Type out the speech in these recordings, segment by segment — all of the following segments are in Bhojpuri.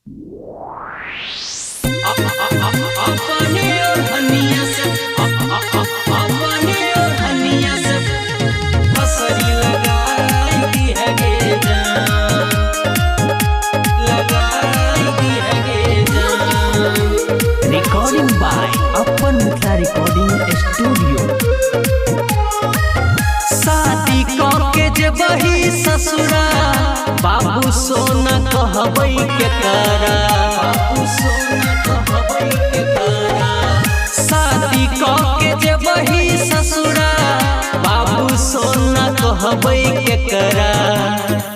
अपने और हनिया से अपने और हनिया से फसरी लगाई दी है गे जान, लगाई दी है गे जान। रिकॉर्डिंग बाय अपन मिथिला रिकॉर्डिंग स्टूडियो। शादी के जब वही ससुरा बाबू सोना कहबै के करा, बाबू सोना कहबै के करा। शादी के जब वही ससुरा बाबू सोना कहबै के करा।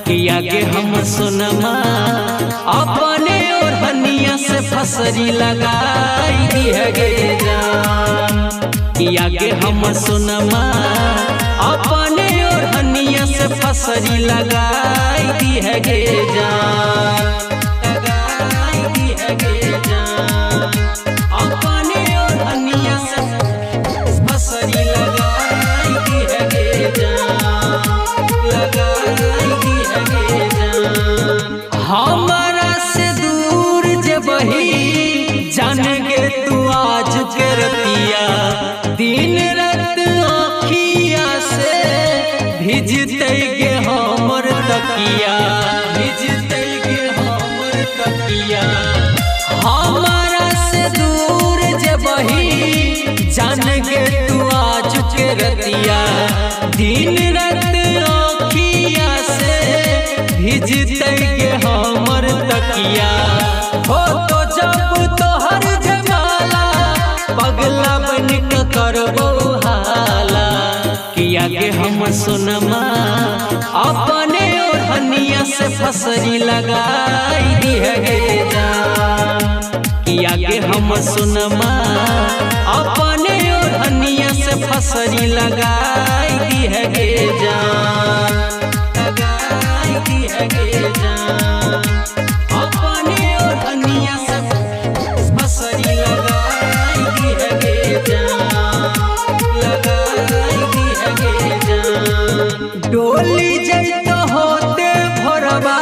किया के हम सोनमा अपने और हनिया से फसरी लगाई दी है गे जान। किया के हम सोनमा अपने और हनिया से फसरी लगाई दी है गे जान, लगाई दी है गे जान। अपने और हनिया से फसरी लगाई दी है गे जान, लगाई दी है गे जान। हमारा से दूर जब वही जान गे तू आज के रतिया, दिन रात आँखिया से भिजते गे हमर तकिया, भिजते गे हमर तकिया। हमारा से दूर जब वही जान गे तू आज के रतिया, दिन रात आँखिया से भिजते गे हमर तकिया। हो तो जब तोहर जमाला पगला बन के करबो हाला। किया के हम सोनमा अपने और हनिया से फसरी लगाई दी है गे जान। किया के हम सोनमा अपने और हनिया से फसरी लगाई दी है गे जान, लगाई दी है गे जान। अपने और हनिया से फसरी लगाई दी है गे जान, लगाई दी है गे जान। डोली जैतो होते भोरवा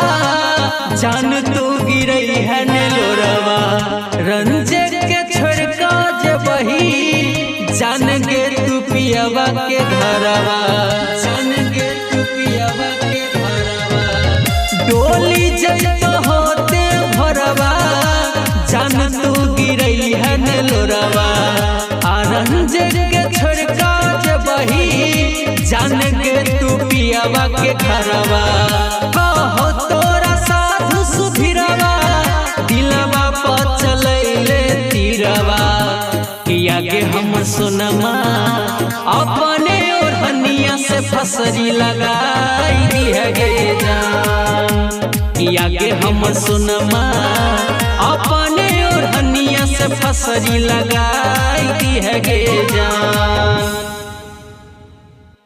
जान तू गिरई है नेलोरवा। रंजे के छोड़का जब वही जान गे तू पियावा के घरवा, जान गे तू पियावा के घरवा। डोली जैतो होते भोरवा जान तू गिरई है नेलोरवा। रंजे के छोड़का जब वही जान गे तू पियावा के घरवा। कहो तोरा साधु सुधीरवा दिलवा पर चलैले तीरवा। किया के हम सोनमा अपने और हनिया से फसरी लगाई दी है गे जान। किया के हम सोनमा अपने और हनिया से फसरी लगाई दी है गे जान।